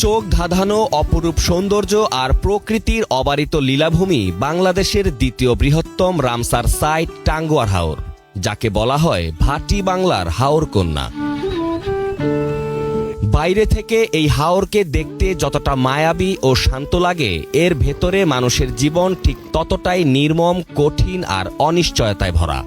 চোখ ধাঁধানো অপরূপ সৌন্দর্য আর প্রকৃতির অবারিত লীলাভূমি বাংলাদেশের দ্বিতীয় বৃহত্তম রামসার সাইট টাঙ্গুয়ার হাওর, যাকে বলা হয় ভাটি বাংলার হাওর কন্যা। বাইরে থেকে এই হাওরকে দেখতে যতটা মায়াবী ও শান্ত লাগে, এর ভেতরে মানুষের জীবন ঠিক ততটাই নির্মম, কঠিন আর অনিশ্চয়তায় ভরা।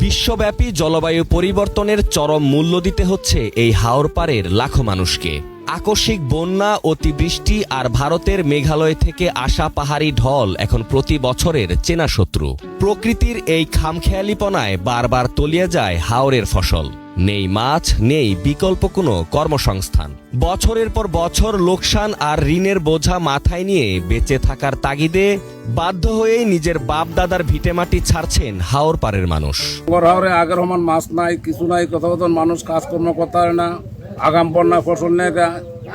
বিশ্বব্যাপী জলবায়ু পরিবর্তনের চরম মূল্য দিতে হচ্ছে এই হাওর পাড়ের লাখো মানুষকে। আকস্মিক বন্যা, অতিবৃষ্টি আর ভারতের মেঘালয় থেকে আসা পাহাড়ি ঢল এখন প্রতি বছরের চেনা শত্রু। প্রকৃতির এই খামখেয়ালিপনায় বারবার তলিয়ে যায় হাওরের ফসল। নেই মাছ, নেই বিকল্প কোনো কর্মসংস্থান। বছরের পর বছর লোকসান আর ঋণের বোঝা মাথায় নিয়ে বেঁচে থাকার তাগিদে বাধ্য হয়েই নিজের বাপ দাদার ভিটেমাটি ছাড়ছেন হাওর পাড়ের মানুষ। হাওরে আগের সমান মাছ নাই, কিছু নাই, কোথাও মানুষ কাজকর্ম করতে পারে না, আগাম বন্যা ফসল নেই,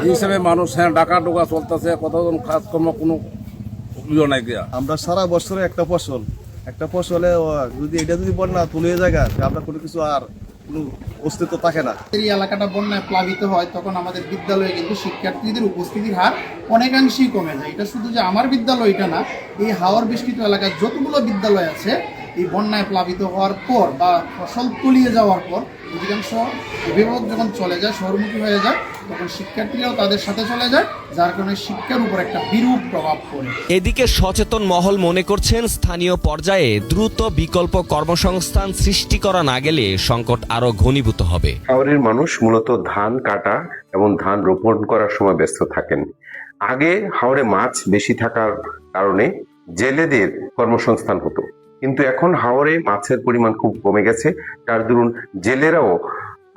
এই হিসাবে মানুষ ডাকা ডোকা চলতেছে, কোথাও কাজকর্ম কোনো নাই গিয়া। আমরা সারা বছরে একটা ফসলে যদি বন্যা তুলে জায়গা আমরা কোনো কিছু আর কোনো অস্তিত্ব থাকে না। এই এলাকাটা বন্যায় প্লাবিত হয়, তখন আমাদের বিদ্যালয়ে কিন্তু শিক্ষার্থীদের উপস্থিতির হার অনেকাংশেই কমে যায়। এটা শুধু যে আমার বিদ্যালয়টা না, এই হাওর বেষ্টিত এলাকায় যতগুলো বিদ্যালয় আছে, এই বন্যায় প্লাবিত হওয়ার পর বা ফসল তলিয়ে যাওয়ার পর অধিকাংশ অভিভাবক যখন চলে যায়, শহরমুখী হয়ে যায়, তখন শিক্ষার্থীরাও তাদের সাথে চলে যায়, যার কারণে শিক্ষার উপর একটা বিরূপ প্রভাব পড়ে। এদিকে সচেতন মহল মনে করছেন, স্থানীয় পর্যায়ে দ্রুত বিকল্প কর্মসংস্থান সৃষ্টি করা না গেলে সংকট আরো ঘনীভূত হবে। হাওরের মানুষ মূলত ধান কাটা এবং ধান রোপণ করার সময় ব্যস্ত থাকেন। আগে হাওরে মাছ বেশি থাকার কারণে জেলেদের কর্মসংস্থান হতো, কিন্তু এখন হাওরে মাছের পরিমাণ খুব কমে গেছে, যার দরুন জেলেরাও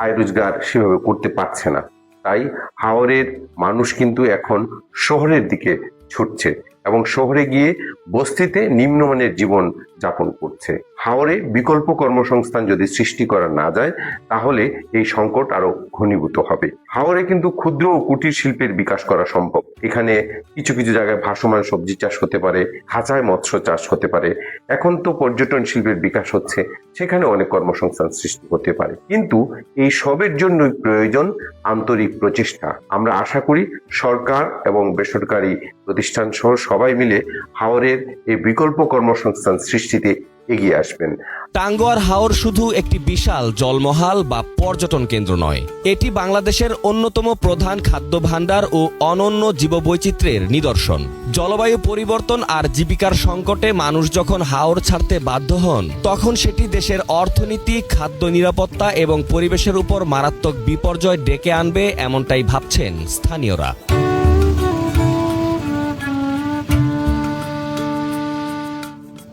আয় রোজগার সেভাবে করতে পারছে না। তাই হাওরের মানুষ কিন্তু এখন শহরের দিকে ছুটছে এবং শহরে গিয়ে বস্তিতে নিম্নমানের জীবন যাপন করছে। হাওরে বিকল্প কর্মসংস্থান যদি সৃষ্টি করা না যায়, তাহলে এই সংকট আরো ঘনীভূত হবে। হাওরে কিন্তু ক্ষুদ্র ও কুটির শিল্পের বিকাশ করা সম্ভব। এখানে কিছু কিছু জায়গায় ভাসমান সবজি চাষ হতে পারে, খাঁচায় মৎস্য চাষ হতে পারে। এখন তো পর্যটন শিল্পের বিকাশ হচ্ছে, সেখানে অনেক কর্মসংস্থান সৃষ্টি হতে পারে। কিন্তু এই সবের জন্যই প্রয়োজন আন্তরিক প্রচেষ্টা। আমরা আশা করি সরকার এবং বেসরকারি প্রতিষ্ঠান সহ সবাই মিলে হাওরের এই বিকল্প কর্মসংস্থান সৃষ্টিতে এগিয়ে আসবেন। টাঙ্গুয়ার হাওর শুধু একটি বিশাল জলমহাল বা পর্যটন কেন্দ্র নয়, এটি বাংলাদেশের অন্যতম প্রধান খাদ্য ভাণ্ডার ও অনন্য জীববৈচিত্র্যের নিদর্শন। জলবায়ু পরিবর্তন আর জীবিকার সংকটে মানুষ যখন হাওর ছাড়তে বাধ্য হন, তখন সেটি দেশের অর্থনীতি, খাদ্য নিরাপত্তা এবং পরিবেশের উপর মারাত্মক বিপর্যয় ডেকে আনবে, এমনটাই ভাবছেন স্থানীয়রা।